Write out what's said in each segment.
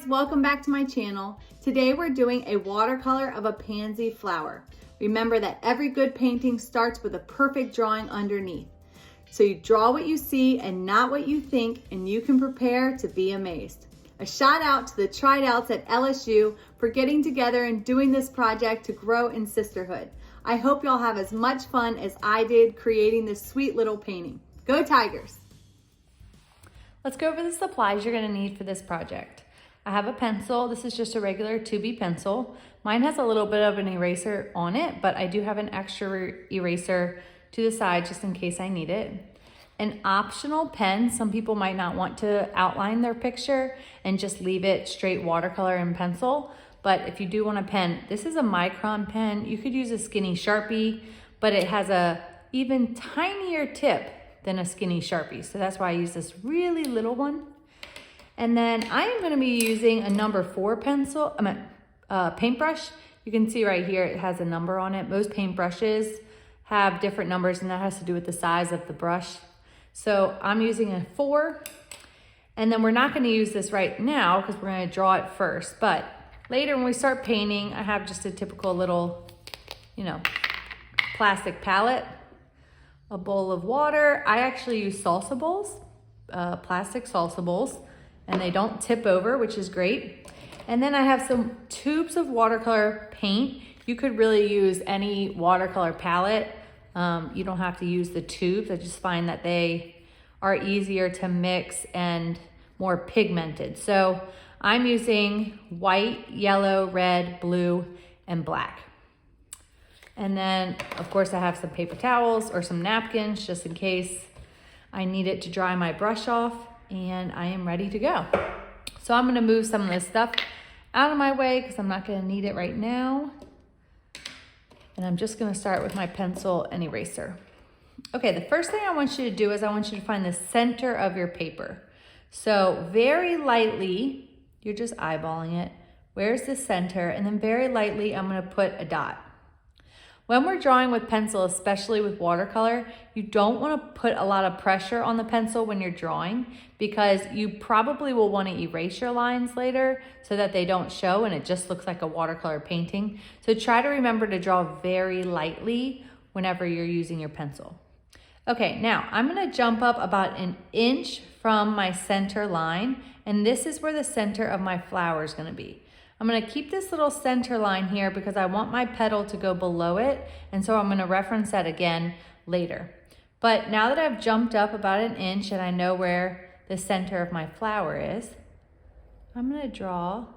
guys, welcome back to my channel. Today we're doing a watercolor of a pansy flower. Remember that every good painting starts with a perfect drawing underneath. So you draw what you see and not what you think, and you can prepare to be amazed. A shout out to the tried outs at LSU for getting together and doing this project to grow in sisterhood. I hope y'all have as much fun as I did creating this sweet little painting. Go Tigers! Let's go over the supplies you're going to need for this project. I have a pencil. This is just a regular 2B pencil. Mine has a little bit of an eraser on it, but I do have an extra eraser to the side just in case I need it. An optional pen. Some people might not want to outline their picture and just leave it straight watercolor and pencil. But if you do want a pen, this is a micron pen. You could use a skinny Sharpie, but it has a even tinier tip than a skinny Sharpie. So that's why I use this really little one. And then I am gonna be using a number 4 pencil, paintbrush. You can see right here, it has a number on it. Most paintbrushes have different numbers, and that has to do with the size of the brush. So I'm using a 4. And then we're not gonna use this right now because we're gonna draw it first. But later when we start painting, I have just a typical little, plastic palette. A bowl of water. I actually use salsa bowls, plastic salsa bowls, and they don't tip over, which is great. And then I have some tubes of watercolor paint. You could really use any watercolor palette. You don't have to use the tubes. I just find that they are easier to mix and more pigmented. So I'm using white, yellow, red, blue, and black. And then, of course, I have some paper towels or some napkins just in case I need it to dry my brush off, and I am ready to go. So I'm gonna move some of this stuff out of my way because I'm not gonna need it right now. And I'm just gonna start with my pencil and eraser. Okay, the first thing I want you to do is I want you to find the center of your paper. So very lightly, you're just eyeballing it. Where's the center? And then very lightly, I'm gonna put a dot. When we're drawing with pencil, especially with watercolor, you don't want to put a lot of pressure on the pencil when you're drawing because you probably will want to erase your lines later so that they don't show and it just looks like a watercolor painting. So try to remember to draw very lightly whenever you're using your pencil. Okay, now I'm going to jump up about an inch from my center line, and this is where the center of my flower is going to be. I'm gonna keep this little center line here because I want my petal to go below it, and so I'm gonna reference that again later. But now that I've jumped up about an inch and I know where the center of my flower is, I'm gonna draw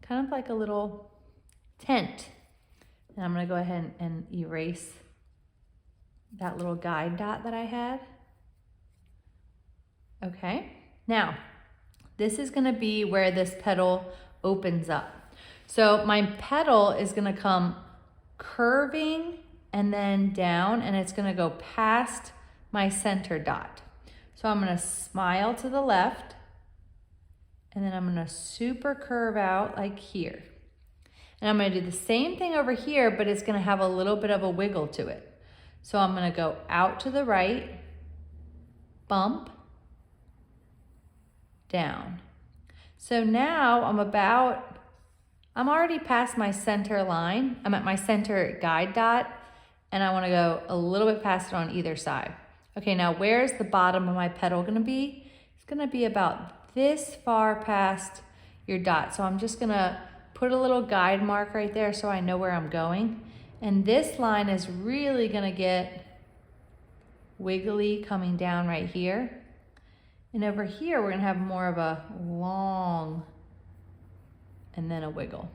kind of like a little tent. And I'm gonna go ahead and erase that little guide dot that I had. Okay, now this is gonna be where this petal opens up. So my petal is gonna come curving and then down, and it's gonna go past my center dot. So I'm gonna smile to the left, and then I'm gonna super curve out like here. And I'm gonna do the same thing over here, but it's gonna have a little bit of a wiggle to it. So I'm gonna go out to the right, bump, down. So now I'm already past my center line. I'm at my center guide dot, and I wanna go a little bit past it on either side. Okay, now where's the bottom of my petal gonna be? It's gonna be about this far past your dot. So I'm just gonna put a little guide mark right there so I know where I'm going. And this line is really gonna get wiggly coming down right here. And over here, we're gonna have more of a long and then a wiggle.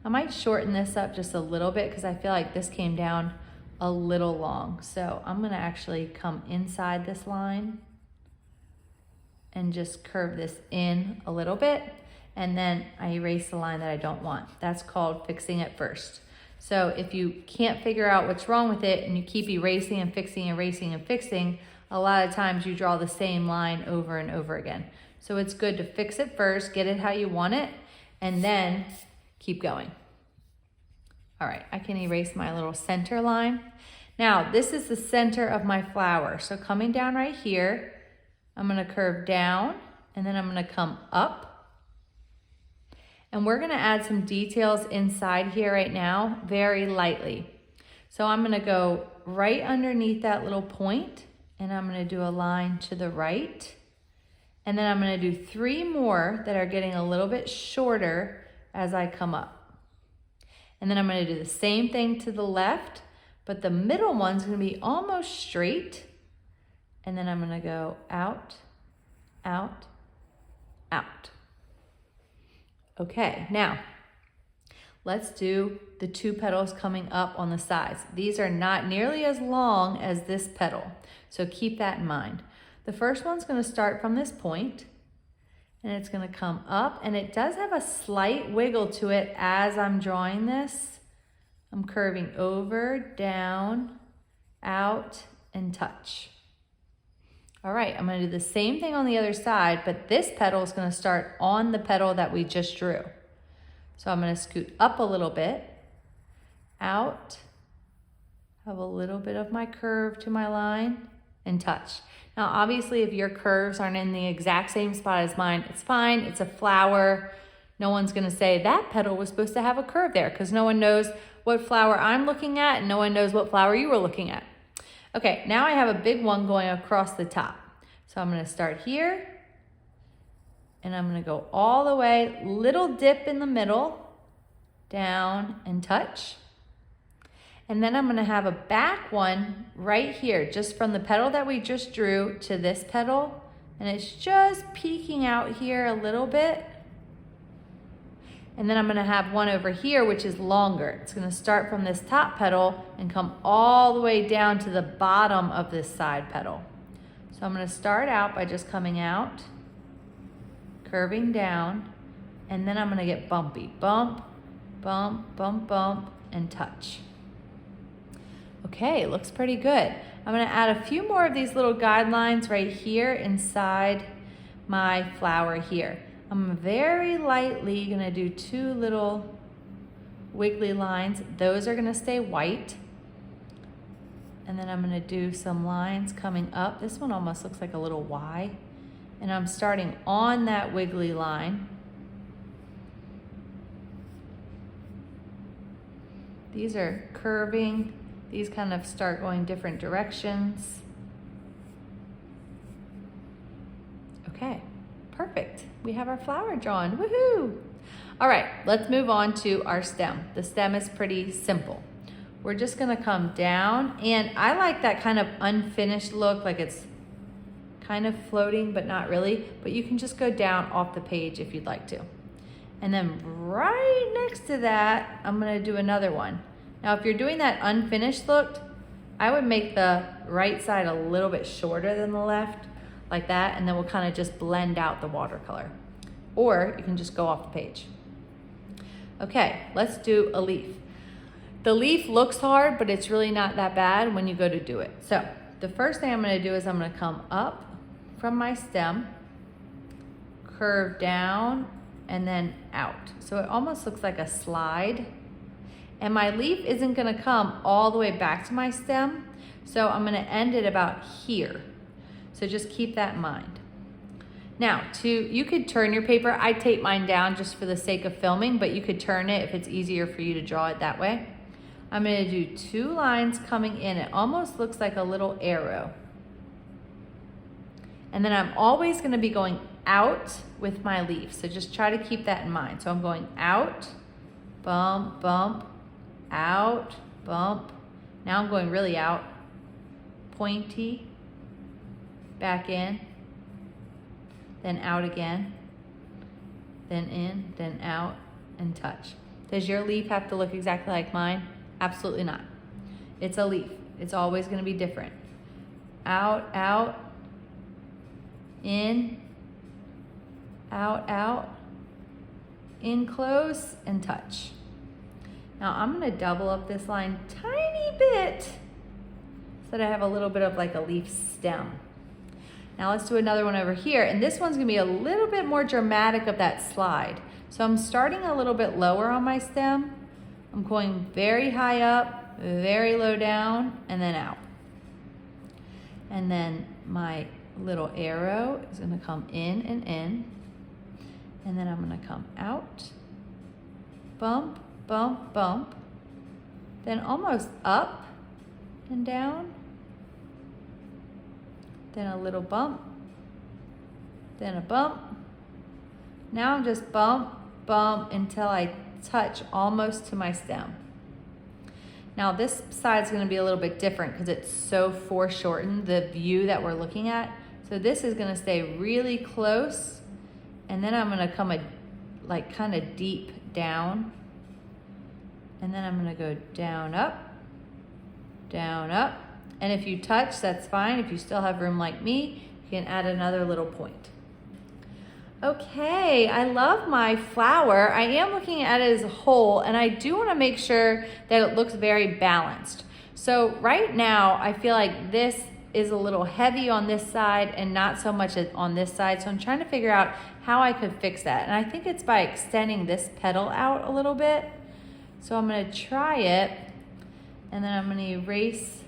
I might shorten this up just a little bit because I feel like this came down a little long. So I'm gonna actually come inside this line and just curve this in a little bit. And then I erase the line that I don't want. That's called fixing it first. So if you can't figure out what's wrong with it and you keep erasing and fixing, erasing and fixing, a lot of times you draw the same line over and over again. So it's good to fix it first, get it how you want it, and then keep going. All right, I can erase my little center line. Now, this is the center of my flower. So coming down right here, I'm gonna curve down and then I'm gonna come up. And we're gonna add some details inside here right now, very lightly. So I'm gonna go right underneath that little point, and I'm gonna do a line to the right. And then I'm gonna do 3 more that are getting a little bit shorter as I come up. And then I'm gonna do the same thing to the left, but the middle one's gonna be almost straight. And then I'm gonna go out, out, out. Okay, now let's do the 2 petals coming up on the sides. These are not nearly as long as this petal, so keep that in mind. The first one's gonna start from this point, and it's gonna come up, and it does have a slight wiggle to it as I'm drawing this. I'm curving over, down, out, and touch. All right, I'm gonna do the same thing on the other side, but this petal is gonna start on the petal that we just drew. So I'm gonna scoot up a little bit, out, have a little bit of my curve to my line, and touch. Now, obviously, if your curves aren't in the exact same spot as mine, it's fine, it's a flower. No one's gonna say that petal was supposed to have a curve there, because no one knows what flower I'm looking at, and no one knows what flower you were looking at. Okay, now I have a big one going across the top. So I'm gonna start here, and I'm gonna go all the way, little dip in the middle, down and touch. And then I'm gonna have a back one right here, just from the petal that we just drew to this petal. And it's just peeking out here a little bit. And then I'm gonna have one over here, which is longer. It's gonna start from this top petal and come all the way down to the bottom of this side petal. So I'm gonna start out by just coming out, curving down, and then I'm gonna get bumpy. Bump, bump, bump, bump, and touch. Okay, it looks pretty good. I'm gonna add a few more of these little guidelines right here inside my flower here. I'm very lightly gonna do 2 little wiggly lines. Those are gonna stay white. And then I'm gonna do some lines coming up. This one almost looks like a little Y. And I'm starting on that wiggly line. These are curving. These kind of start going different directions. Okay, perfect. We have our flower drawn, woohoo! All right, let's move on to our stem. The stem is pretty simple. We're just gonna come down, and I like that kind of unfinished look, like it's kind of floating, but not really, but you can just go down off the page if you'd like to. And then right next to that, I'm gonna do another one. Now, if you're doing that unfinished look, I would make the right side a little bit shorter than the left, like that, and then we'll kind of just blend out the watercolor. Or you can just go off the page. Okay, let's do a leaf. The leaf looks hard, but it's really not that bad when you go to do it. So the first thing I'm gonna do is I'm gonna come up from my stem, curve down, and then out. So it almost looks like a slide. And my leaf isn't gonna come all the way back to my stem, so I'm gonna end it about here. So just keep that in mind. Now, you could turn your paper. I tape mine down just for the sake of filming, but you could turn it if it's easier for you to draw it that way. I'm gonna do 2 lines coming in. It almost looks like a little arrow. And then I'm always gonna be going out with my leaf, so just try to keep that in mind. So I'm going out, bump, bump, out, bump. Now I'm going really out, pointy, back in, then out again, then in, then out, and touch. Does your leaf have to look exactly like mine? Absolutely not. It's a leaf. It's always going to be different. Out, out, in, out, in close, and touch. Now I'm going to double up this line tiny bit so that I have a little bit of like a leaf stem. Now let's do another one over here, and this one's gonna be a little bit more dramatic of that slide. So I'm starting a little bit lower on my stem. I'm going very high up, very low down, and then out. And then my little arrow is gonna come in and in, and then I'm gonna come out, bump, bump, bump, then almost up and down, then a little bump, then a bump. Now I'm just bump, bump until I touch almost to my stem. Now this side's gonna be a little bit different because it's so foreshortened, the view that we're looking at. So this is gonna stay really close, and then I'm gonna come like kind of deep down, and then I'm gonna go down, up, and if you touch, that's fine. If you still have room like me, you can add another little point. Okay, I love my flower. I am looking at it as a whole, and I do want to make sure that it looks very balanced. So right now, I feel like this is a little heavy on this side and not so much on this side. So I'm trying to figure out how I could fix that. And I think it's by extending this petal out a little bit. So I'm gonna try it, and then I'm gonna erase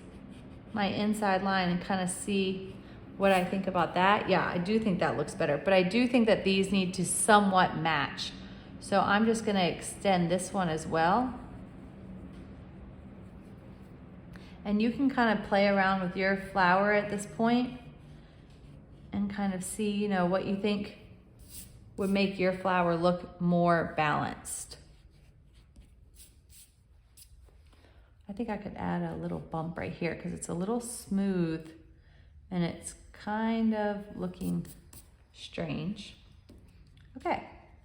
my inside line and kind of see what I think about that. Yeah, I do think that looks better, but I do think that these need to somewhat match. So I'm just gonna extend this one as well. And you can kind of play around with your flower at this point and kind of see, you know, what you think would make your flower look more balanced. I think I could add a little bump right here because it's a little smooth and it's kind of looking strange. Okay,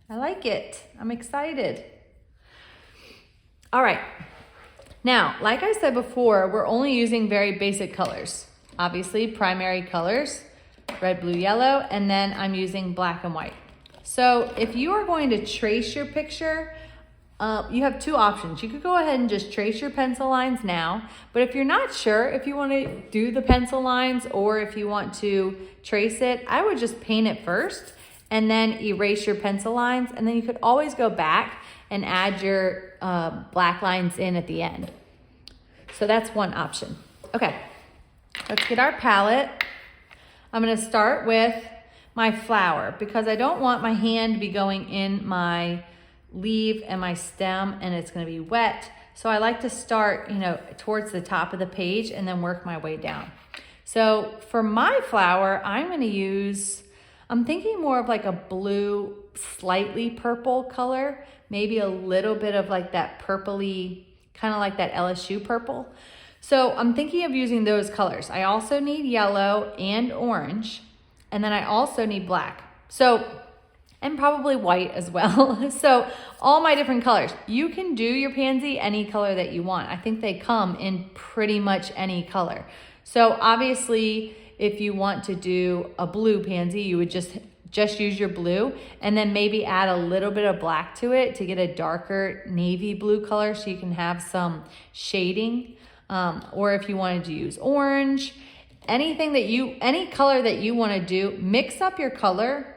I like it. I'm excited. All right. Now, like I said before, we're only using very basic colors. Obviously, primary colors, red, blue, yellow, and then I'm using black and white. So if you are going to trace your picture, you have two options. You could go ahead and just trace your pencil lines now, but if you're not sure if you want to do the pencil lines or if you want to trace it, I would just paint it first and then erase your pencil lines, and then you could always go back and add your black lines in at the end. So that's one option. Okay, let's get our palette. I'm gonna start with my flower because I don't want my hand to be going in my leaf and my stem and it's gonna be wet. So I like to start, you know, towards the top of the page and then work my way down. So for my flower, I'm thinking more of like a blue, slightly purple color, maybe a little bit of like that purpley, kind of like that LSU purple. So I'm thinking of using those colors. I also need yellow and orange, and then I also need black. So, and probably white as well. So all my different colors. You can do your pansy any color that you want. I think they come in pretty much any color. So obviously, if you want to do a blue pansy, you would just use your blue and then maybe add a little bit of black to it to get a darker navy blue color so you can have some shading. Or if you wanted to use orange, any color that you want to do, mix up your color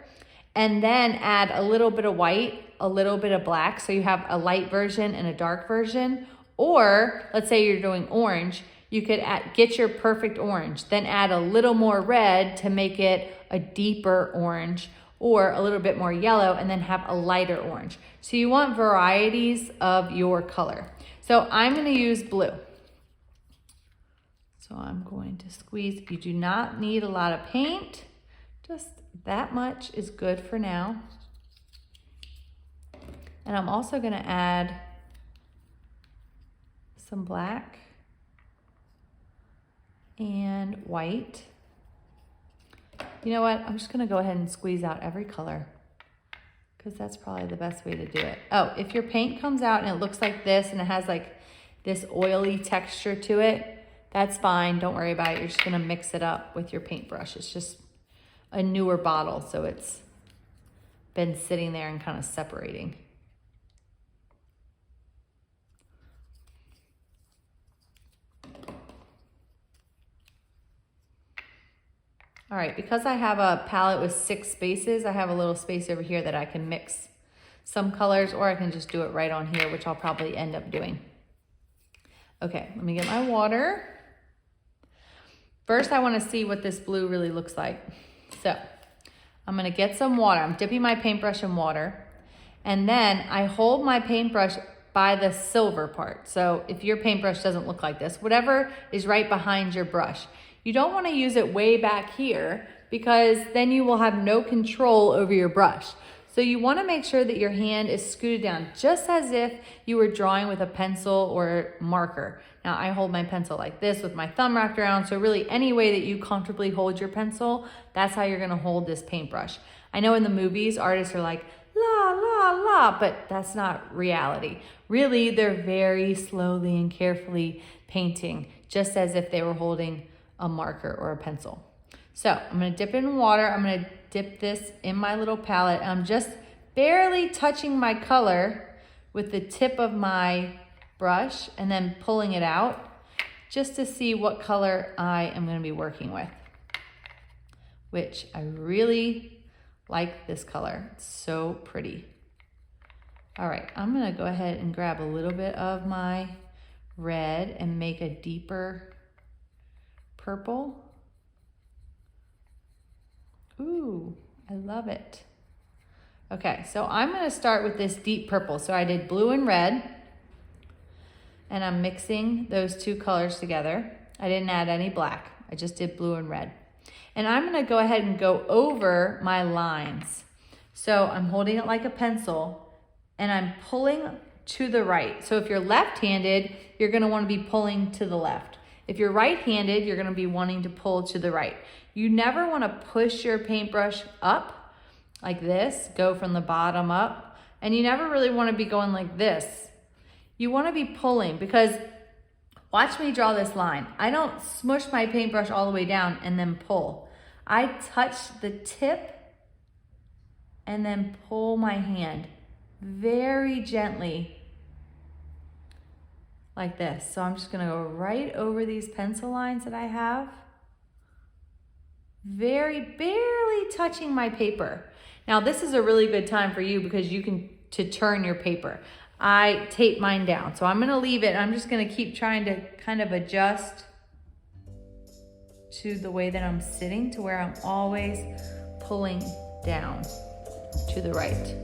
and then add a little bit of white, a little bit of black. So you have a light version and a dark version. Or let's say you're doing orange, you could get your perfect orange, then add a little more red to make it a deeper orange, or a little bit more yellow and then have a lighter orange. So you want varieties of your color. So I'm gonna use blue. So I'm going to squeeze. You do not need a lot of paint, just that much is good for now. And I'm also gonna add some black and white. You know what? I'm just gonna go ahead and squeeze out every color because that's probably the best way to do it. Oh, if your paint comes out and it looks like this and it has like this oily texture to it, that's fine, don't worry about it. You're just gonna mix it up with your paintbrush. It's just a newer bottle, so it's been sitting there and kind of separating. All right, because I have a palette with 6 spaces, I have a little space over here that I can mix some colors, or I can just do it right on here, which I'll probably end up doing. Okay, let me get my water. First, I want to see what this blue really looks like. So I'm going to get some water. I'm dipping my paintbrush in water. And then I hold my paintbrush by the silver part. So if your paintbrush doesn't look like this, whatever is right behind your brush, you don't want to use it way back here because then you will have no control over your brush. So you want to make sure that your hand is scooted down just as if you were drawing with a pencil or marker. Now I hold my pencil like this with my thumb wrapped around, so really any way that you comfortably hold your pencil, that's how you're going to hold this paintbrush. I know in the movies artists are like la la la, but that's not reality. Really, they're very slowly and carefully painting just as if they were holding a marker or a pencil. So I'm going to dip in water. I'm going to dip this in my little palette. I'm just barely touching my color with the tip of my brush and then pulling it out just to see what color I am going to be working with, which I really like this color. It's so pretty. All right, I'm going to go ahead and grab a little bit of my red and make a deeper purple. Ooh, I love it. Okay, so I'm going to start with this deep purple. So I did blue and red, and I'm mixing those two colors together. I didn't add any black. I just did blue and red. And I'm going to go ahead and go over my lines. So I'm holding it like a pencil, and I'm pulling to the right. So if you're left-handed, you're going to want to be pulling to the left. If you're right-handed, you're going to be wanting to pull to the right. You never want to push your paintbrush up like this, go from the bottom up, and you never really want to be going like this. You want to be pulling because watch me draw this line. I don't smush my paintbrush all the way down and then pull. I touch the tip and then pull my hand very gently like this. So I'm just going to go right over these pencil lines that I have. Very barely touching my paper. Now this is a really good time for you because you can turn your paper. I tape mine down, so I'm gonna leave it. I'm just gonna keep trying to kind of adjust to the way that I'm sitting to where I'm always pulling down to the right.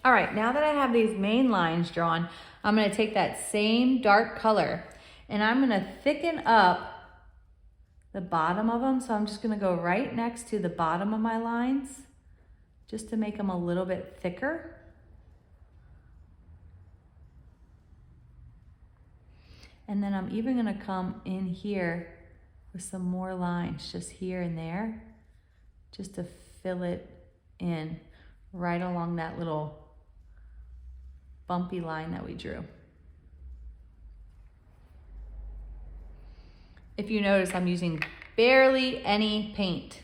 All right, now that I have these main lines drawn, I'm gonna take that same dark color and I'm gonna thicken up the bottom of them. So I'm just gonna go right next to the bottom of my lines just to make them a little bit thicker. And then I'm even gonna come in here with some more lines just here and there, just to fill it in right along that little bumpy line that we drew. If you notice, I'm using barely any paint.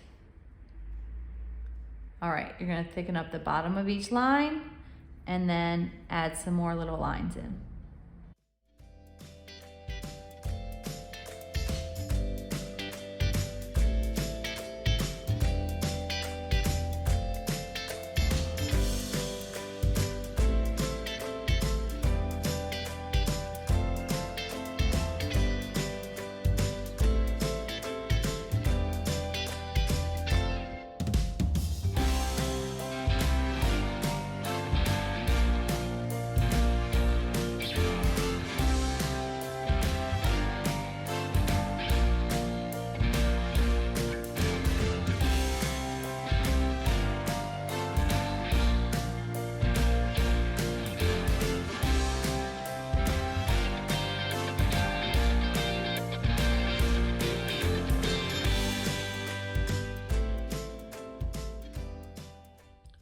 All right, you're gonna thicken up the bottom of each line and then add some more little lines in.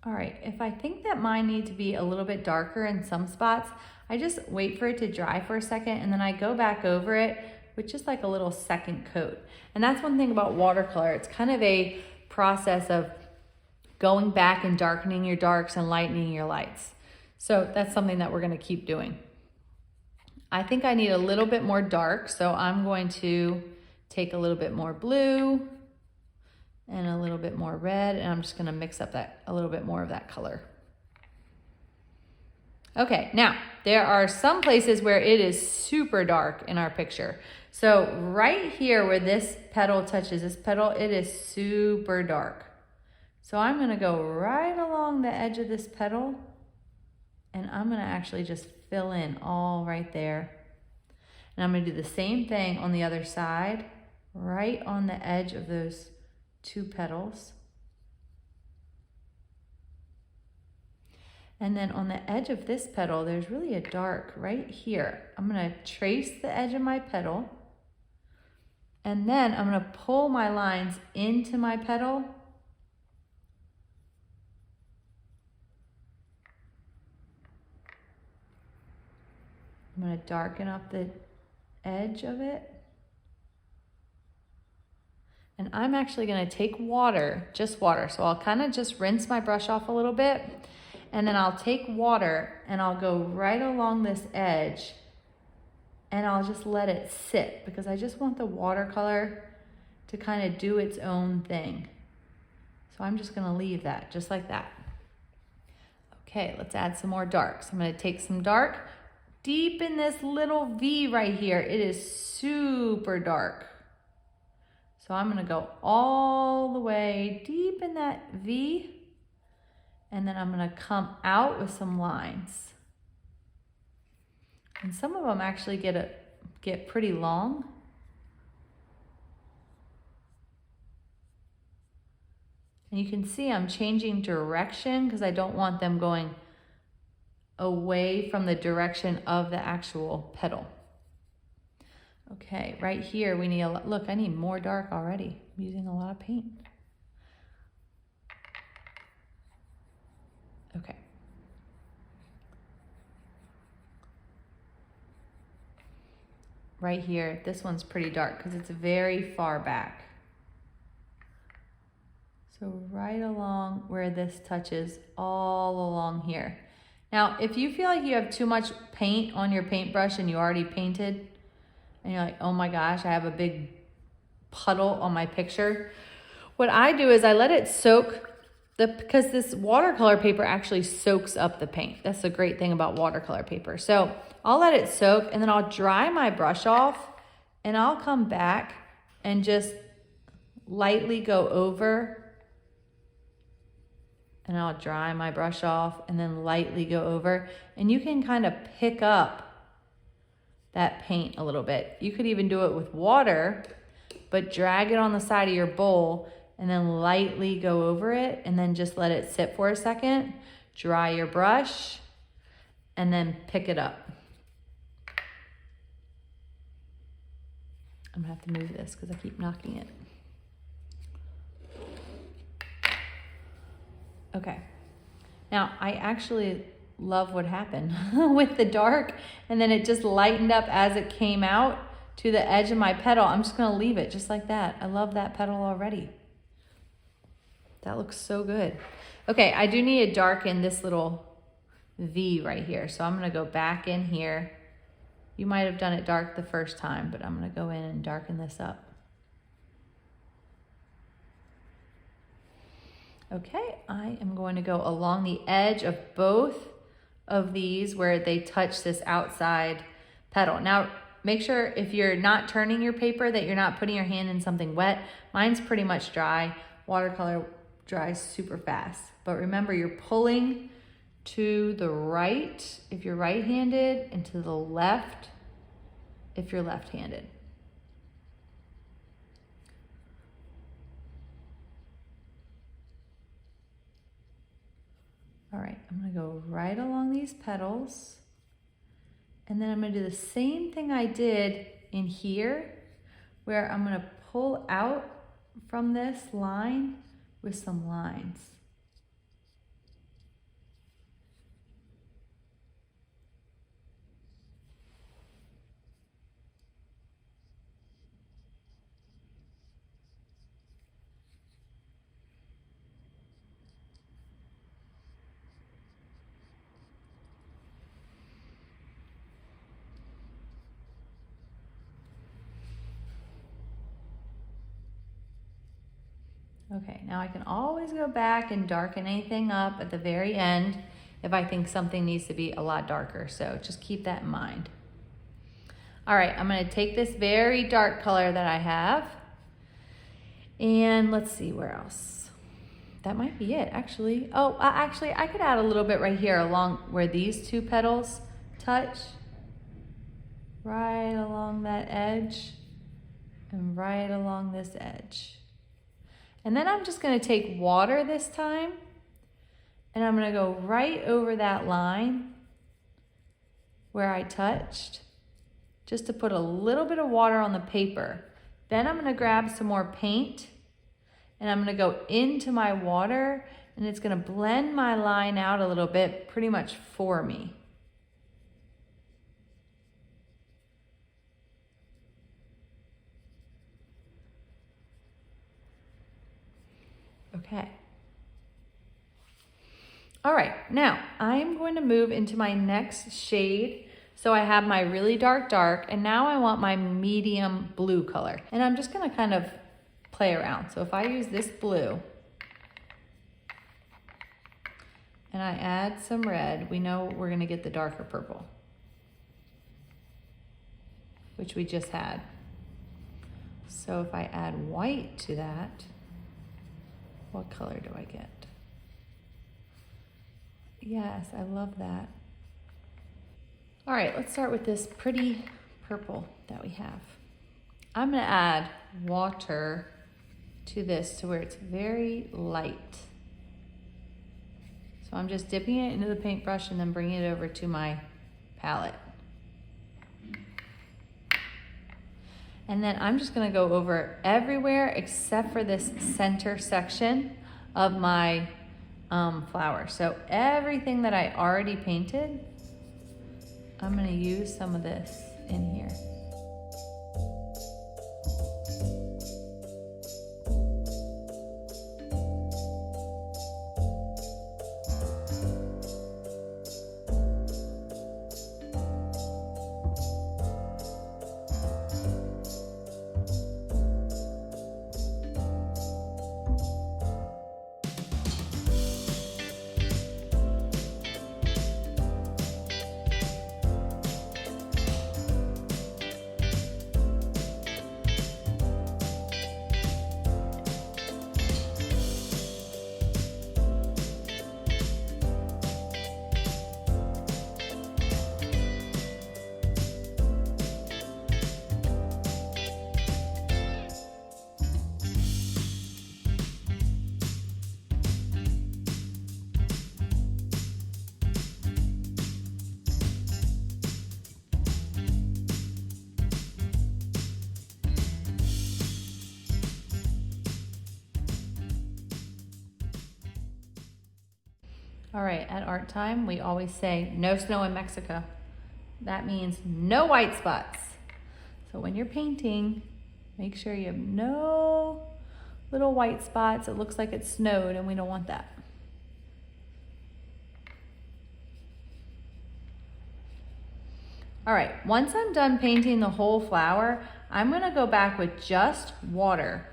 All right, if I think that mine need to be a little bit darker in some spots, I just wait for it to dry for a second and then I go back over it with just like a little second coat. And that's one thing about watercolor. It's kind of a process of going back and darkening your darks and lightening your lights. So that's something that we're gonna keep doing. I think I need a little bit more dark, so I'm going to take a little bit more blue and a little bit more red, and I'm just gonna mix up a little bit more of that color. Okay, now there are some places where it is super dark in our picture. So right here where this petal touches this petal, it is super dark. So I'm gonna go right along the edge of this petal, and I'm gonna actually just fill in all right there. And I'm gonna do the same thing on the other side, right on the edge of those two petals. And then on the edge of this petal, there's really a dark right here. I'm gonna trace the edge of my petal, and then I'm gonna pull my lines into my petal. I'm gonna darken up the edge of it. And I'm actually gonna take water, just water. So I'll kind of just rinse my brush off a little bit, and then I'll take water and I'll go right along this edge, and I'll just let it sit because I just want the watercolor to kind of do its own thing. So I'm just gonna leave that just like that. Okay, let's add some more dark. So I'm gonna take some dark deep in this little V right here. It is super dark. So I'm gonna go all the way deep in that V, and then I'm gonna come out with some lines. And some of them actually get pretty long. And you can see I'm changing direction because I don't want them going away from the direction of the actual petal. Okay, right here we need look, I need more dark already. I'm using a lot of paint. Okay. Right here, this one's pretty dark because it's very far back. So right along where this touches, all along here. Now, if you feel like you have too much paint on your paintbrush and you already painted, and you're like, oh my gosh, I have a big puddle on my picture. What I do is I let it soak, because this watercolor paper actually soaks up the paint. That's the great thing about watercolor paper. So I'll let it soak, and then I'll dry my brush off, and I'll come back and just lightly go over, and I'll dry my brush off and then lightly go over, and you can kind of pick up that paint a little bit. You could even do it with water, but drag it on the side of your bowl and then lightly go over it, and then just let it sit for a second, dry your brush, and then pick it up. I'm gonna have to move this because I keep knocking it. Okay, now I actually love what happened with the dark, and then it just lightened up as it came out to the edge of my petal. I'm just gonna leave it just like that. I love that petal already. That looks so good. Okay, I do need to darken this little V right here. So I'm gonna go back in here. You might have done it dark the first time, but I'm gonna go in and darken this up. Okay, I am going to go along the edge of both of these where they touch this outside petal. Now, make sure if you're not turning your paper that you're not putting your hand in something wet. Mine's pretty much dry. Watercolor dries super fast. But remember, you're pulling to the right if you're right-handed and to the left if you're left-handed. All right, I'm gonna go right along these petals, and then I'm gonna do the same thing I did in here, where I'm gonna pull out from this line with some lines. Okay, now I can always go back and darken anything up at the very end if I think something needs to be a lot darker. So just keep that in mind. All right, I'm gonna take this very dark color that I have, and let's see where else. That might be it, actually. Oh, actually, I could add a little bit right here along where these two petals touch. Right along that edge and right along this edge. And then I'm just gonna take water this time, and I'm gonna go right over that line where I touched, just to put a little bit of water on the paper. Then I'm gonna grab some more paint, and I'm gonna go into my water, and it's gonna blend my line out a little bit, pretty much for me. Okay. All right, now I'm going to move into my next shade. So I have my really dark, and now I want my medium blue color. And I'm just gonna kind of play around. So if I use this blue, and I add some red, we know we're gonna get the darker purple, which we just had. So if I add white to that, what color do I get? Yes, I love that. All right, let's start with this pretty purple that we have. I'm gonna add water to this to where it's very light. So I'm just dipping it into the paintbrush and then bringing it over to my palette. And then I'm just gonna go over everywhere except for this center section of my flower. So everything that I already painted, I'm gonna use some of this in here. All right, at art time, we always say no snow in Mexico. That means no white spots. So when you're painting, make sure you have no little white spots. It looks like it snowed, and we don't want that. All right, once I'm done painting the whole flower, I'm gonna go back with just water,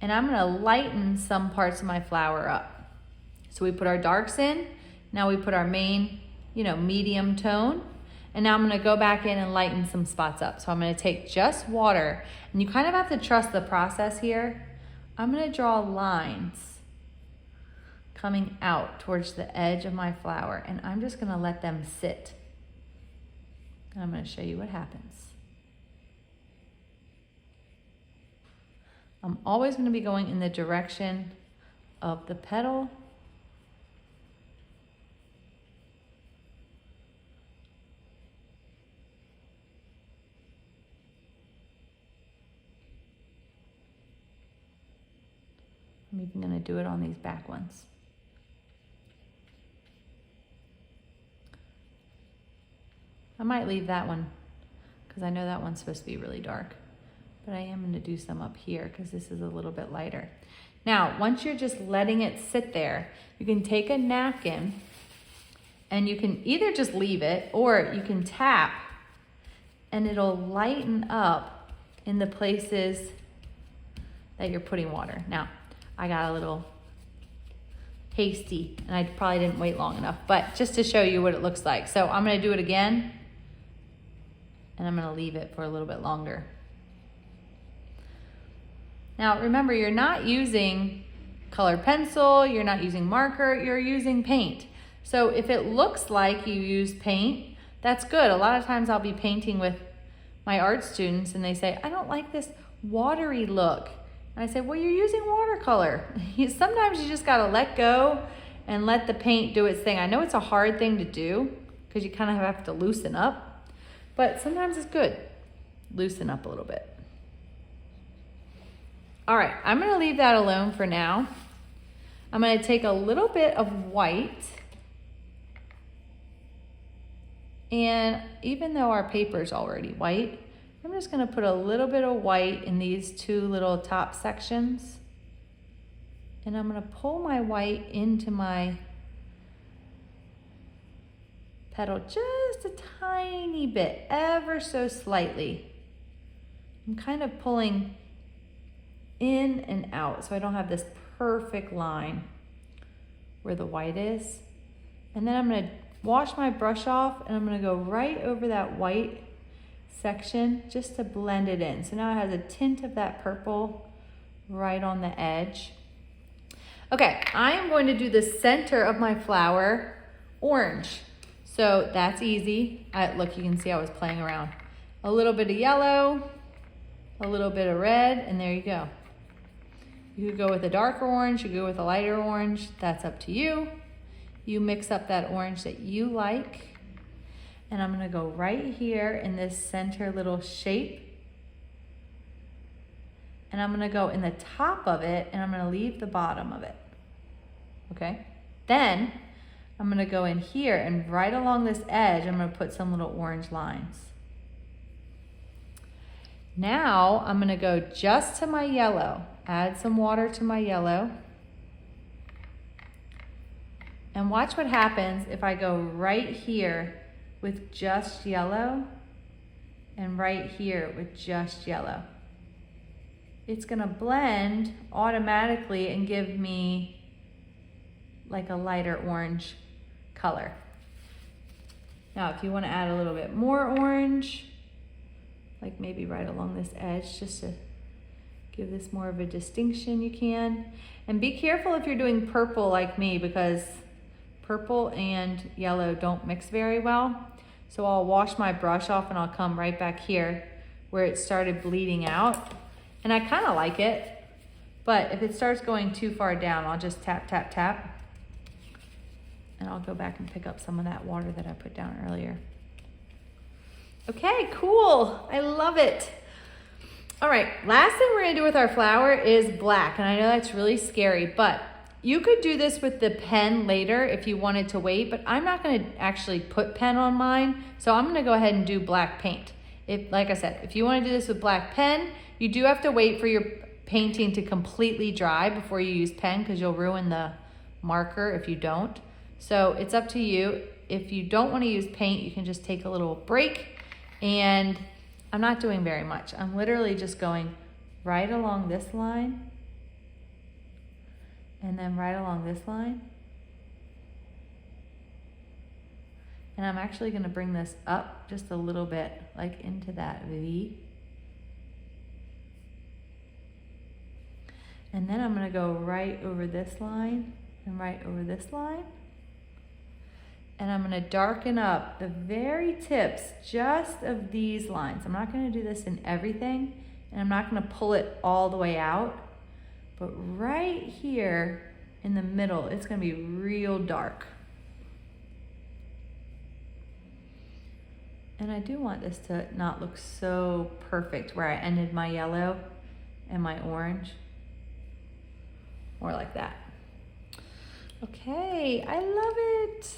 and I'm gonna lighten some parts of my flower up. So we put our darks in, now we put our main, medium tone, and now I'm gonna go back in and lighten some spots up. So I'm gonna take just water, and you kind of have to trust the process here. I'm gonna draw lines coming out towards the edge of my flower, and I'm just gonna let them sit. And I'm gonna show you what happens. I'm always gonna be going in the direction of the petal. I'm even gonna do it on these back ones. I might leave that one because I know that one's supposed to be really dark, but I am gonna do some up here because this is a little bit lighter. Now, once you're just letting it sit there, you can take a napkin and you can either just leave it or you can tap and it'll lighten up in the places that you're putting water. Now, I got a little hasty and I probably didn't wait long enough, but just to show you what it looks like. So I'm gonna do it again and I'm gonna leave it for a little bit longer. Now remember, you're not using colored pencil, you're not using marker, you're using paint. So if it looks like you use paint, that's good. A lot of times I'll be painting with my art students and they say, I don't like this watery look. And I say, well, you're using watercolor. Sometimes you just gotta let go and let the paint do its thing. I know it's a hard thing to do because you kind of have to loosen up, but sometimes it's good. Loosen up a little bit. All right, I'm gonna leave that alone for now. I'm gonna take a little bit of white, and even though our paper is already white, I'm just gonna put a little bit of white in these two little top sections. And I'm gonna pull my white into my petal just a tiny bit, ever so slightly. I'm kind of pulling in and out so I don't have this perfect line where the white is. And then I'm gonna wash my brush off and I'm gonna go right over that white section just to blend it in. So now it has a tint of that purple right on the edge. Okay, I am going to do the center of my flower orange. So that's easy. Look, you can see I was playing around. A little bit of yellow, a little bit of red, and there you go. You could go with a darker orange, you could go with a lighter orange. That's up to you. You mix up that orange that you like. And I'm gonna go right here in this center little shape. And I'm gonna go in the top of it and I'm gonna leave the bottom of it, okay? Then I'm gonna go in here and right along this edge, I'm gonna put some little orange lines. Now I'm gonna go just to my yellow, add some water to my yellow. And watch what happens if I go right here with just yellow and right here with just yellow. It's gonna blend automatically and give me like a lighter orange color. Now, if you wanna add a little bit more orange, like maybe right along this edge, just to give this more of a distinction, you can. And be careful if you're doing purple like me, because purple and yellow don't mix very well. So I'll wash my brush off and I'll come right back here where it started bleeding out. And I kind of like it, but if it starts going too far down, I'll just tap, tap, tap. And I'll go back and pick up some of that water that I put down earlier. Okay, cool. I love it. All right, last thing we're gonna do with our flower is black. And I know that's really scary, but you could do this with the pen later if you wanted to wait, but I'm not gonna actually put pen on mine, so I'm gonna go ahead and do black paint. Like I said, if you wanna do this with black pen, you do have to wait for your painting to completely dry before you use pen, because you'll ruin the marker if you don't. So it's up to you. If you don't wanna use paint, you can just take a little break, and I'm not doing very much. I'm literally just going right along this line, and then right along this line. And I'm actually gonna bring this up just a little bit, like into that V. And then I'm gonna go right over this line and right over this line. And I'm gonna darken up the very tips just of these lines. I'm not gonna do this in everything, and I'm not gonna pull it all the way out. But right here in the middle, it's gonna be real dark. And I do want this to not look so perfect where I ended my yellow and my orange. More like that. Okay, I love it.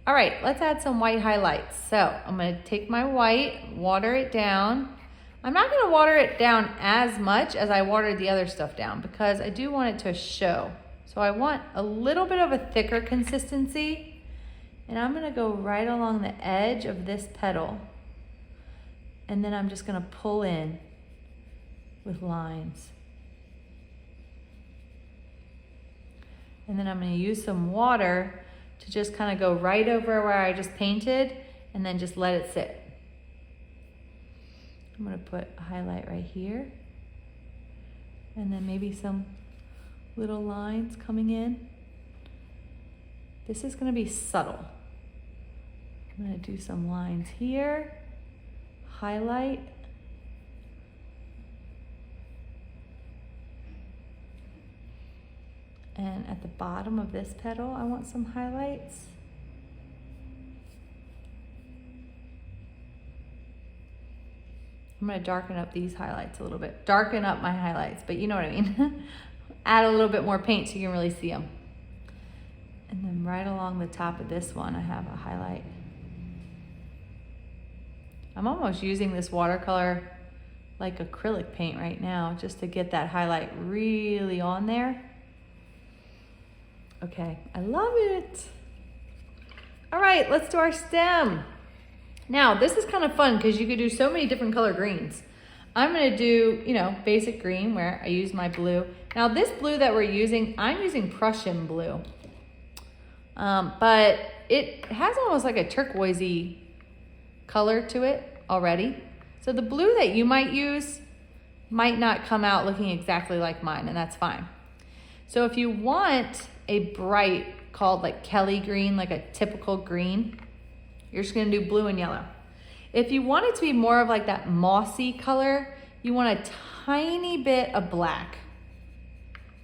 All right, let's add some white highlights. So I'm gonna take my white, water it down. I'm not gonna water it down as much as I watered the other stuff down, because I do want it to show. So I want a little bit of a thicker consistency, and I'm gonna go right along the edge of this petal, and then I'm just gonna pull in with lines. And then I'm gonna use some water to just kind of go right over where I just painted and then just let it sit. I'm gonna put a highlight right here. And then maybe some little lines coming in. This is gonna be subtle. I'm gonna do some lines here, highlight. And at the bottom of this petal, I want some highlights. I'm gonna darken up these highlights a little bit. Darken up my highlights, but you know what I mean. Add a little bit more paint so you can really see them. And then right along the top of this one, I have a highlight. I'm almost using this watercolor like acrylic paint right now, just to get that highlight really on there. Okay, I love it. All right, let's do our stem. Now, this is kind of fun because you could do so many different color greens. I'm gonna do, basic green where I use my blue. Now this blue that we're using, I'm using Prussian blue. But it has almost like a turquoisey color to it already. So the blue that you might use might not come out looking exactly like mine, and that's fine. So if you want a bright, called like Kelly green, like a typical green, you're just gonna do blue and yellow. If you want it to be more of like that mossy color, you want a tiny bit of black.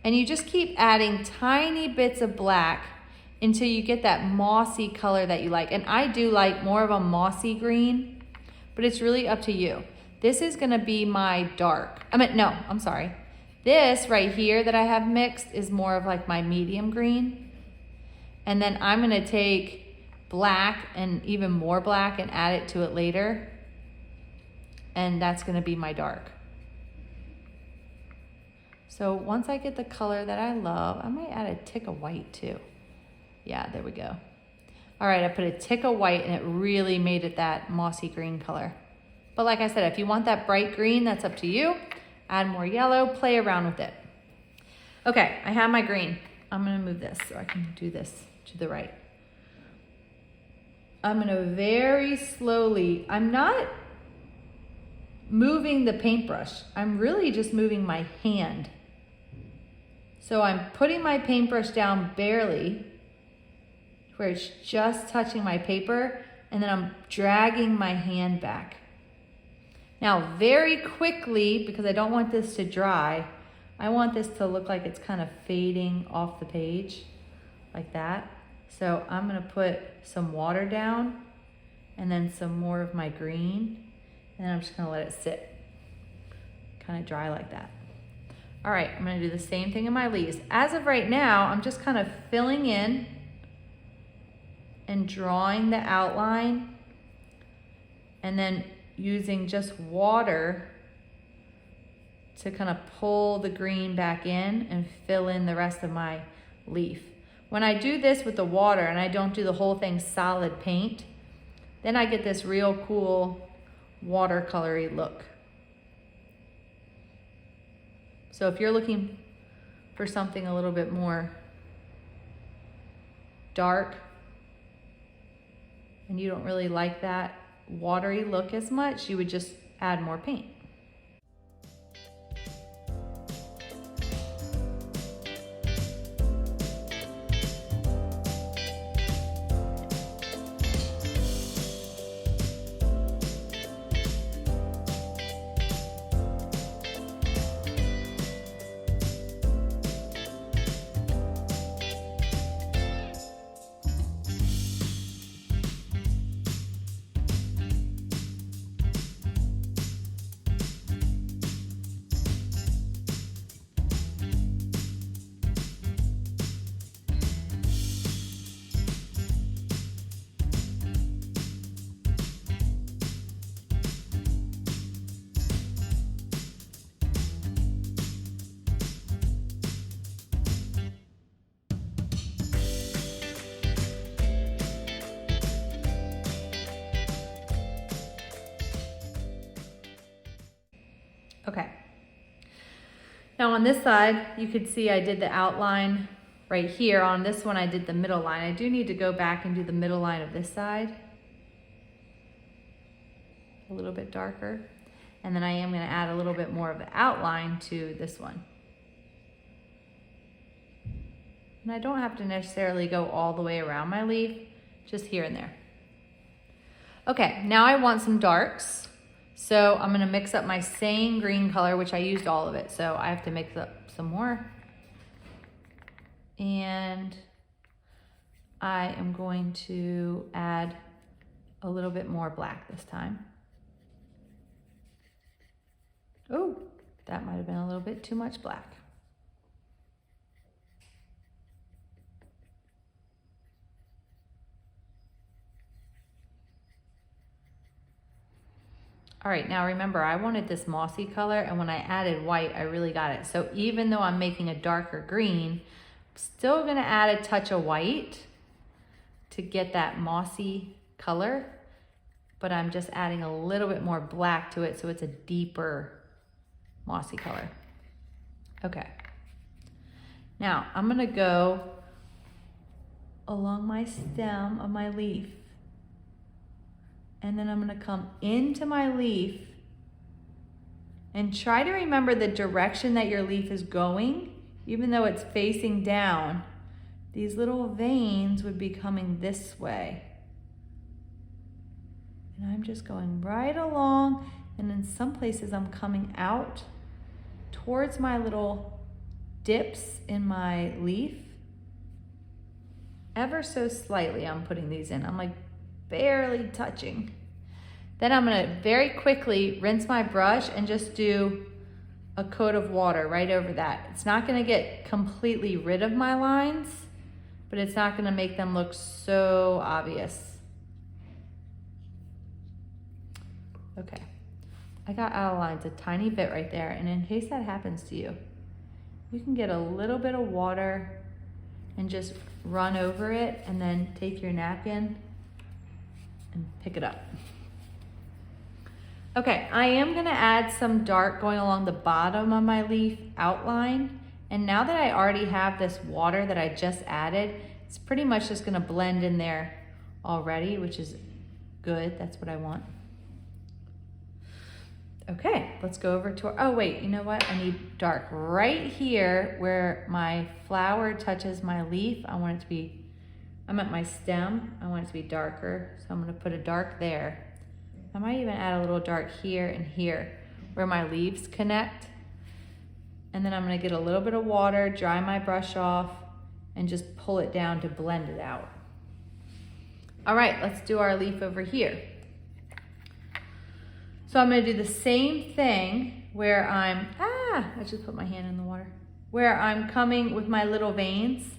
And you just keep adding tiny bits of black until you get that mossy color that you like. And I do like more of a mossy green, but it's really up to you. This is gonna be my dark. I'm sorry. This right here that I have mixed is more of like my medium green. And then I'm gonna take black and even more black and add it to it later. And that's gonna be my dark. So once I get the color that I love, I might add a tick of white too. Yeah, there we go. All right, I put a tick of white and it really made it that mossy green color. But like I said, if you want that bright green, that's up to you. Add more yellow, play around with it. Okay, I have my green. I'm gonna move this so I can do this to the right. I'm gonna very slowly, I'm not moving the paintbrush. I'm really just moving my hand. So I'm putting my paintbrush down barely, where it's just touching my paper, and then I'm dragging my hand back. Now, very quickly, because I don't want this to dry, I want this to look like it's kind of fading off the page, like that. So I'm gonna put some water down, and then some more of my green, and then I'm just gonna let it sit, kind of dry like that. All right, I'm gonna do the same thing in my leaves. As of right now, I'm just kind of filling in and drawing the outline, and then using just water to kind of pull the green back in and fill in the rest of my leaf. When I do this with the water and I don't do the whole thing solid paint, then I get this real cool watercolory look. So if you're looking for something a little bit more dark and you don't really like that watery look as much, you would just add more paint. Okay. Now on this side, you could see I did the outline right here. On this one, I did the middle line. I do need to go back and do the middle line of this side a little bit darker. And then I am going to add a little bit more of the outline to this one. And I don't have to necessarily go all the way around my leaf, just here and there. Okay, now I want some darks. So I'm going to mix up my same green color, which I used all of it. So I have to mix up some more. And I am going to add a little bit more black this time. Oh, that might have been a little bit too much black. All right, now remember, I wanted this mossy color, and when I added white, I really got it. So even though I'm making a darker green, I'm still gonna add a touch of white to get that mossy color, but I'm just adding a little bit more black to it so it's a deeper mossy color. Okay. Now I'm gonna go along my stem of my leaf, and then I'm gonna come into my leaf and try to remember the direction that your leaf is going. Even though it's facing down, these little veins would be coming this way. And I'm just going right along, and in some places I'm coming out towards my little dips in my leaf. Ever so slightly I'm putting these in. I'm like barely touching. Then I'm gonna very quickly rinse my brush and just do a coat of water right over that. It's not gonna get completely rid of my lines, but it's not gonna make them look so obvious. Okay, I got out of lines a tiny bit right there, and in case that happens to you, you can get a little bit of water and just run over it, and then take your napkin and pick it up. Okay, I am gonna add some dark going along the bottom of my leaf outline. And now that I already have this water that I just added, it's pretty much just gonna blend in there already, which is good, that's what I want. Okay, let's go over to our, oh wait, you know what? I need dark right here where my flower touches my leaf. I want it to be, I'm at my stem, I want it to be darker. So I'm gonna put a dark there. I might even add a little dark here and here where my leaves connect. And then I'm gonna get a little bit of water, dry my brush off, and just pull it down to blend it out. All right, let's do our leaf over here. So I'm gonna do the same thing where I'm, I just put my hand in the water, where I'm coming with my little veins.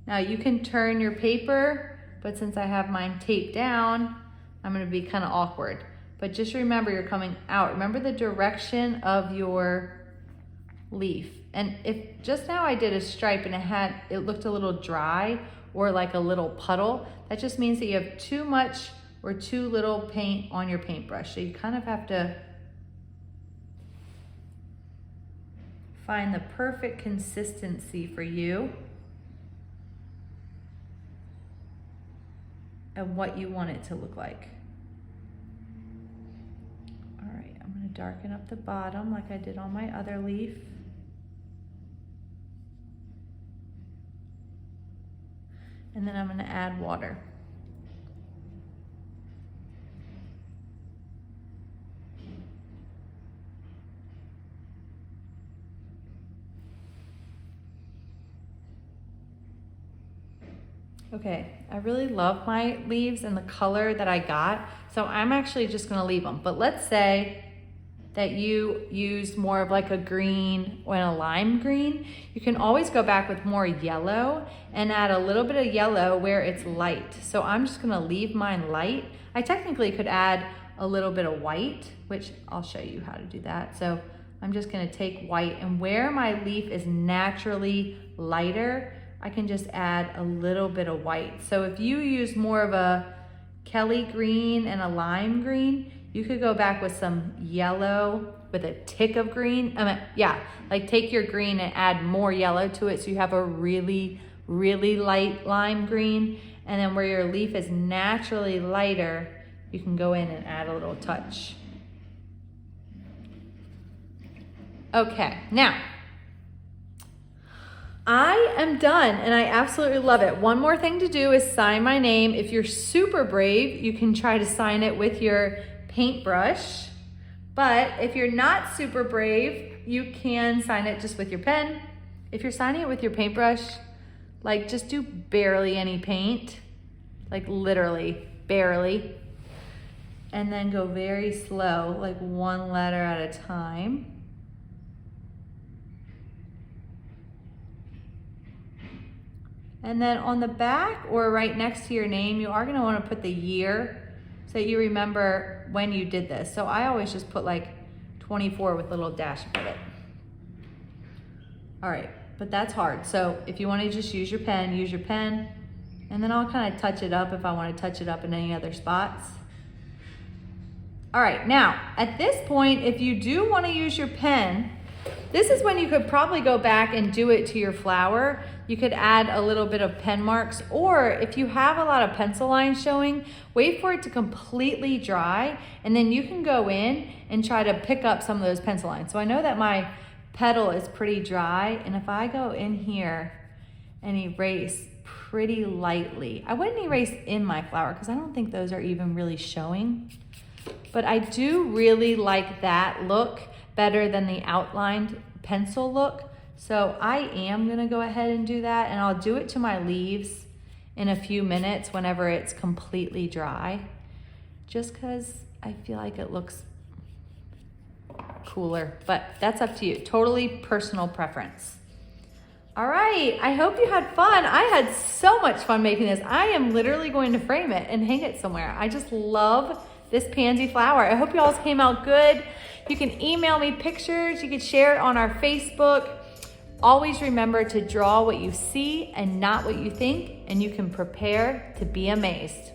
Now you can turn your paper, but since I have mine taped down, I'm gonna be kind of awkward. But just remember, you're coming out. Remember the direction of your leaf. And if just now I did a stripe and it looked a little dry or like a little puddle, that just means that you have too much or too little paint on your paintbrush. So you kind of have to find the perfect consistency for you and what you want it to look like. All right, I'm gonna darken up the bottom like I did on my other leaf. And then I'm gonna add water. Okay, I really love my leaves and the color that I got, so I'm actually just gonna leave them. But let's say that you used more of like a green or a lime green. You can always go back with more yellow and add a little bit of yellow where it's light. So I'm just gonna leave mine light. I technically could add a little bit of white, which I'll show you how to do that. So I'm just gonna take white, and where my leaf is naturally lighter, I can just add a little bit of white. So if you use more of a Kelly green and a lime green, you could go back with some yellow with a tick of green. Like take your green and add more yellow to it so you have a really, really light lime green. And then where your leaf is naturally lighter, you can go in and add a little touch. Okay, now, I am done and I absolutely love it. One more thing to do is sign my name. If you're super brave, you can try to sign it with your paintbrush. But if you're not super brave, you can sign it just with your pen. If you're signing it with your paintbrush, like just do barely any paint, like literally barely. And then go very slow, like one letter at a time. And then on the back or right next to your name, you are gonna wanna put the year so that you remember when you did this. So I always just put like 24 with a little dash above it. All right, but that's hard. So if you wanna just use your pen, use your pen, and then I'll kind of touch it up if I wanna touch it up in any other spots. All right, now, at this point, if you do wanna use your pen, this is when you could probably go back and do it to your flower. You could add a little bit of pen marks, or if you have a lot of pencil lines showing, wait for it to completely dry, and then you can go in and try to pick up some of those pencil lines. So I know that my petal is pretty dry, and if I go in here and erase pretty lightly, I wouldn't erase in my flower because I don't think those are even really showing, but I do really like that look better than the outlined pencil look. So I am gonna go ahead and do that, and I'll do it to my leaves in a few minutes whenever it's completely dry, just because I feel like it looks cooler, but that's up to you. Totally personal preference. All right, I hope you had fun. I had so much fun making this. I am literally going to frame it and hang it somewhere. I just love this pansy flower. I hope y'all's came out good. You can email me pictures. You can share it on our Facebook. Always remember to draw what you see and not what you think, and you can prepare to be amazed.